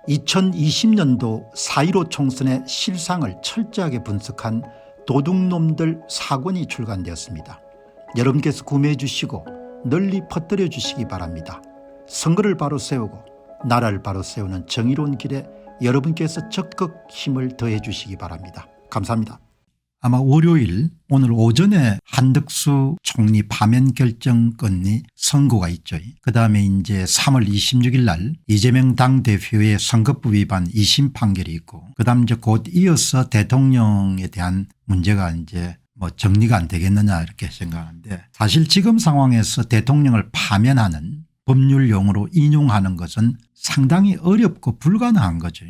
2020년도 4.15 총선의 실상을 철저하게 분석한 도둑놈들 4권이 출간되었습니다. 여러분께서 구매해 주시고 널리 퍼뜨려 주시기 바랍니다. 선거를 바로 세우고 나라를 바로 세우는 정의로운 길에 여러분께서 적극 힘을 더해 주시기 바랍니다. 감사합니다. 아마 월요일 오늘 오전에 한덕수 총리 파면 결정건이 선고가 있죠. 그다음에 이제 3월 26일 날 이재명 당대표의 선거법 위반 2심 판결이 있고 그다음 이제 곧 이어서 대통령에 대한 문제가 이제 정리가 안 되겠느냐 이렇게 생각하는데, 사실 지금 상황에서 대통령을 파면하는 법률 용어로 인용하는 것은 상당히 어렵고 불가능한 거죠.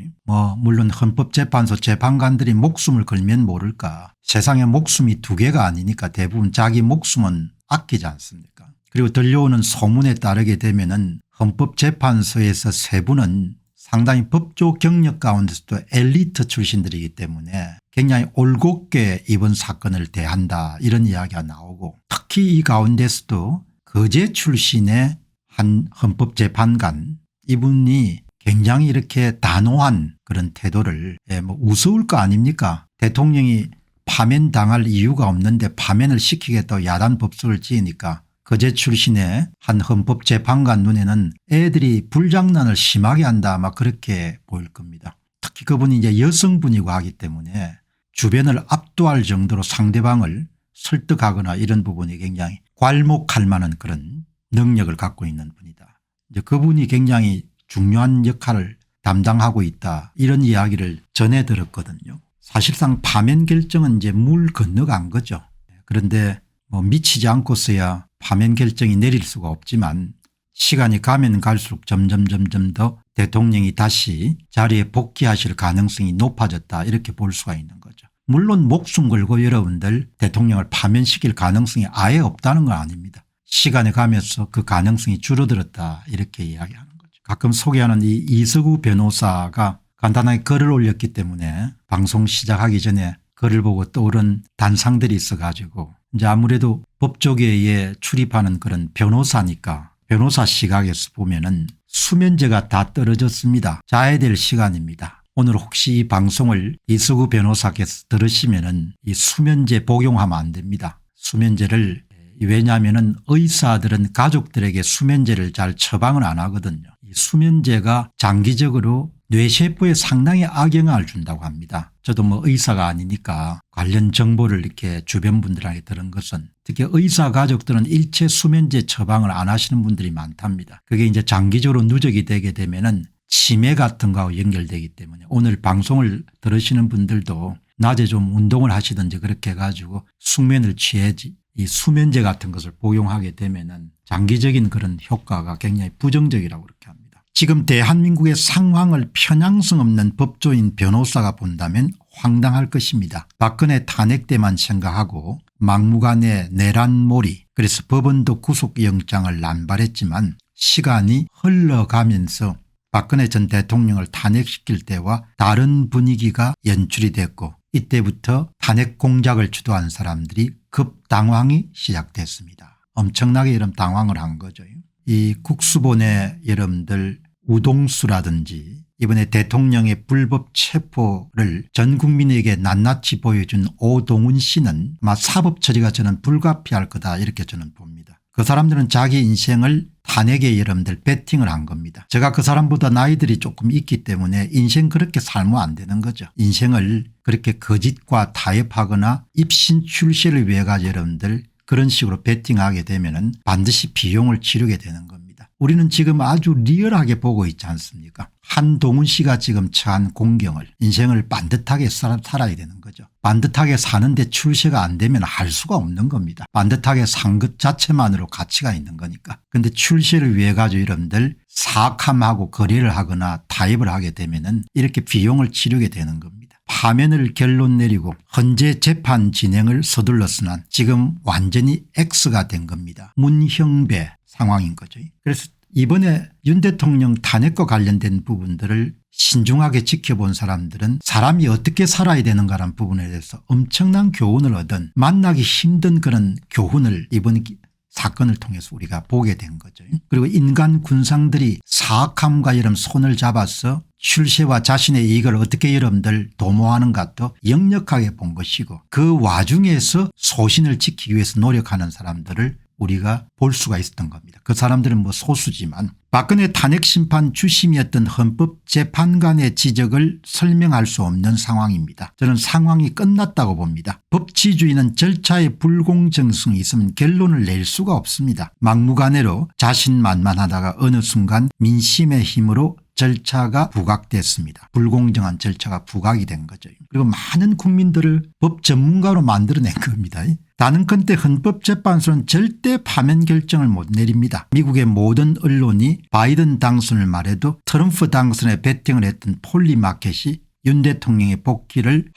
물론 헌법재판소 재판관들이 목숨을 걸면 모를까, 세상에 목숨이 두 개가 아니니까 대부분 자기 목숨은 아끼지 않습니까? 그리고 들려오는 소문에 따르게 되면은 헌법재판소에서 세 분은 상당히 법조 경력 가운데서도 엘리트 출신들이기 때문에 굉장히 올곧게 이번 사건을 대한다 이런 이야기가 나오고, 특히 이 가운데서도 거제 출신의 한 헌법재판관, 이분이 굉장히 이렇게 단호한 그런 태도를 우스울 거 아닙니까? 대통령이 파면당할 이유가 없는데 파면을 시키겠다고 야단 법석을 지으니까 거제 출신의 한 헌법재판관 눈에는 애들이 불장난을 심하게 한다 막 그렇게 보일 겁니다. 특히 그분이 이제 여성분이고 하기 때문에 주변을 압도할 정도로 상대방을 설득하거나 이런 부분이 굉장히 괄목할 만한 그런 능력을 갖고 있는 분이다. 이제 그분이 굉장히 중요한 역할을 담당하고 있다 이런 이야기를 전해 들었거든요. 사실상 파면 결정은 이제 물 건너간 거죠. 그런데 미치지 않고서야 파면 결정이 내릴 수가 없지만 시간이 가면 갈수록 점점 더 대통령이 다시 자리에 복귀하실 가능성이 높아졌다 이렇게 볼 수가 있는 거죠. 물론 목숨 걸고 여러분들 대통령을 파면시킬 가능성이 아예 없다는 건 아닙니다. 시간이 가면서 그 가능성이 줄어들었다 이렇게 이야기하는 거죠. 가끔 소개하는 이 이석우 변호사가 간단하게 글을 올렸기 때문에 방송 시작하기 전에 글을 보고 떠오른 단상들이 있어가지고, 이제 아무래도 법조계에 출입하는 그런 변호사니까 변호사 시각에서 보면은 수면제가 다 떨어졌습니다. 자야 될 시간입니다. 오늘 혹시 이 방송을 이석우 변호사께서 들으시면은 이 수면제 복용하면 안 됩니다. 수면제를, 왜냐하면은 의사들은 가족들에게 수면제를 잘 처방을 안 하거든요. 이 수면제가 장기적으로 뇌세포에 상당히 악영향을 준다고 합니다. 저도 의사가 아니니까 관련 정보를 이렇게 주변 분들에게 들은 것은, 특히 의사 가족들은 일체 수면제 처방을 안 하시는 분들이 많답니다. 그게 이제 장기적으로 누적이 되게 되면은 치매 같은 거하고 연결되기 때문에 오늘 방송을 들으시는 분들도 낮에 좀 운동을 하시든지 그렇게 해가지고 숙면을 취해야지, 이 수면제 같은 것을 복용하게 되면은 장기적인 그런 효과가 굉장히 부정적이라고 그렇게 합니다. 지금 대한민국의 상황을 편향성 없는 법조인 변호사가 본다면 황당할 것입니다. 박근혜 탄핵 때만 생각하고 막무가내 내란몰이, 그래서 법원도 구속영장을 남발했지만 시간이 흘러가면서 박근혜 전 대통령을 탄핵시킬 때와 다른 분위기가 연출이 됐고, 이때부터 탄핵 공작을 주도한 사람들이 급당황이 시작됐습니다. 엄청나게 여러분 당황을 한 거죠. 이 국수본의 여러분들 우동수라든지 이번에 대통령의 불법 체포를 전 국민에게 낱낱이 보여준 오동훈 씨는 사법 처리가 저는 불가피할 거다 이렇게 저는 봅니다. 그 사람들은 자기 인생을 탄핵에 여러분들 배팅을 한 겁니다. 제가 그 사람보다 나이들이 조금 있기 때문에 인생 그렇게 살면 안 되는 거죠. 인생을 그렇게 거짓과 타협하거나 입신 출세를 위해 가지고 여러분들 그런 식으로 배팅하게 되면은 반드시 비용을 치르게 되는 겁니다. 우리는 지금 아주 리얼하게 보고 있지 않습니까? 한동훈 씨가 지금 처한 공경을, 인생을 반듯하게 살아야 되는 거죠. 반듯하게 사는데 출세가 안 되면 할 수가 없는 겁니다. 반듯하게 산 것 자체만으로 가치가 있는 거니까. 그런데 출세를 위해 가지고 여러분들 사악함하고 거래를 하거나 타협을 하게 되면은 이렇게 비용을 치르게 되는 겁니다. 파면을 결론 내리고 헌재 재판 진행을 서둘렀으나 지금 완전히 X가 된 겁니다. 문형배 상황인 거죠. 그래서 이번에 윤 대통령 탄핵과 관련된 부분들을 신중하게 지켜본 사람들은 사람이 어떻게 살아야 되는가라는 부분에 대해서 엄청난 교훈을 얻은, 만나기 힘든 그런 교훈을 이번 사건을 통해서 우리가 보게 된 거죠. 그리고 인간 군상들이 사악함과 이런 손을 잡아서 출세와 자신의 이익을 어떻게 여러분들 도모하는가도 역력하게 본 것이고 그 와중에서 소신을 지키기 위해서 노력하는 사람들을 우리가 볼 수가 있었던 겁니다. 그 사람들은 뭐 소수지만 박근혜 탄핵 심판 주심이었던 헌법재판관의 지적을 설명할 수 없는 상황입니다. 저는 상황이 끝났다고 봅니다. 법치주의는 절차의 불공정성이 있으면 결론을 낼 수가 없습니다. 막무가내로 자신만만하다가 어느 순간 민심의 힘으로 절차가 부각됐습니다. 불공정한 절차가 부각이 된 거죠. 그리고 많은 국민들을 법 전문가로 만들어낸 겁니다. 단언컨대 헌법재판소는 절대 파면 결정을 못 내립니다. 미국의 모든 언론이 바이든 당선을 말해도 트럼프 당선에 베팅을 했던 폴리마켓이 윤 대통령의 복귀를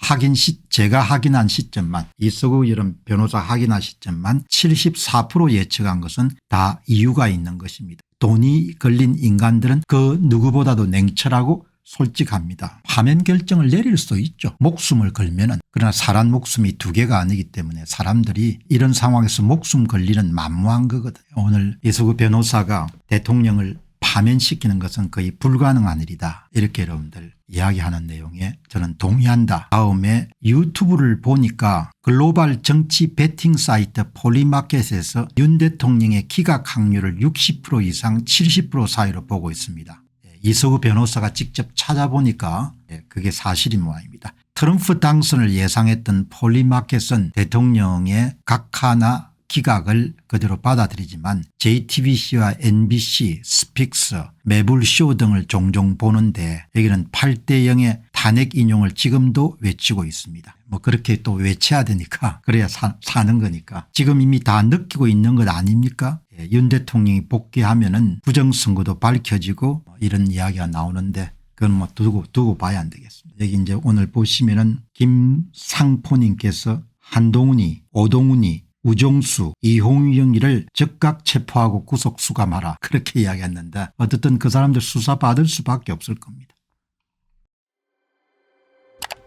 제가 확인한 시점만 이석우 여론 변호사 확인한 시점만 74% 예측한 것은 다 이유가 있는 것입니다. 돈이 걸린 인간들은 그 누구보다도 냉철하고 솔직합니다. 파면 결정을 내릴 수도 있죠. 목숨을 걸면은. 그러나 사람 목숨이 두 개가 아니기 때문에 사람들이 이런 상황에서 목숨 걸리는 만무한 거거든요. 오늘 이석우 변호사가 대통령을 파면시키는 것은 거의 불가능한 일이다. 이렇게 여러분들 이야기하는 내용에 저는 동의한다. 다음에 유튜브를 보니까 글로벌 정치 베팅 사이트 폴리마켓에서 윤 대통령의 기각 확률을 60% 이상 70% 사이로 보고 있습니다. 이석우 변호사가 직접 찾아보니까 그게 사실인 모양입니다. 트럼프 당선을 예상했던 폴리마켓은 대통령의 각하나 기각을 그대로 받아들이지만 JTBC와 NBC, 스픽스, 매불쇼 등을 종종 보는데 여기는 8대 0의 탄핵 인용을 지금도 외치고 있습니다. 뭐 그렇게 또 외쳐야 되니까 그래야 사는 거니까 지금 이미 다 느끼고 있는 것 아닙니까? 윤 대통령이 복귀하면은 부정선거도 밝혀지고 이런 이야기가 나오는데 그건 뭐 두고 봐야 안 되겠습니다. 여기 이제 오늘 보시면은 김상포님께서 한동훈이, 오동훈이, 우종수, 이홍영이를 즉각 체포하고 구속 수감하라 그렇게 이야기했는데 어쨌든 그 사람들 수사받을 수밖에 없을 겁니다.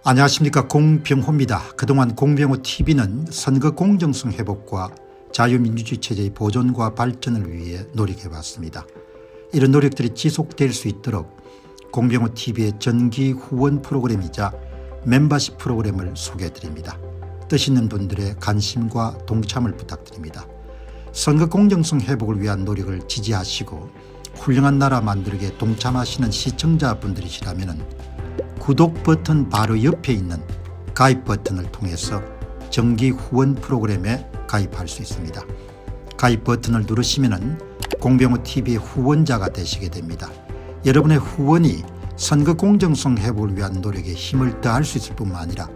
안녕하십니까, 공병호입니다. 그동안 공병호TV는 선거 공정성 회복과 자유민주주의 체제의 보존과 발전을 위해 노력해왔습니다. 이런 노력들이 지속될 수 있도록 공병호TV의 정기 후원 프로그램이자 멤버십 프로그램을 소개해드립니다. 뜻 있는 분들의 관심과 동참을 부탁드립니다. 선거 공정성 회복을 위한 노력을 지지하시고 훌륭한 나라 만들기에 동참하시는 시청자분들이시라면 구독 버튼 바로 옆에 있는 가입 버튼을 통해서 정기 후원 프로그램에 가입할 수 있습니다. 가입 버튼을 누르시면 공병호TV의 후원자가 되시게 됩니다. 여러분의 후원이 선거 공정성 회복을 위한 노력에 힘을 더할 수 있을 뿐만 아니라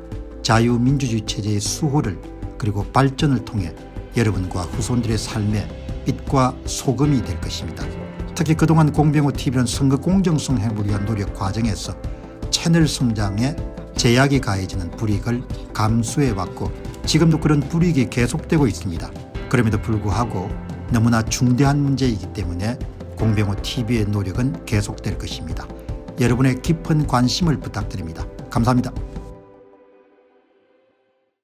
자유민주주의 체제의 수호를 그리고 발전을 통해 여러분과 후손들의 삶에 빛과 소금이 될 것입니다. 특히 그동안 공병호TV는 선거 공정성 회복을 위한 노력 과정에서 채널 성장에 제약이 가해지는 불이익을 감수해왔고 지금도 그런 불이익이 계속되고 있습니다. 그럼에도 불구하고 너무나 중대한 문제이기 때문에 공병호TV의 노력은 계속될 것입니다. 여러분의 깊은 관심을 부탁드립니다. 감사합니다.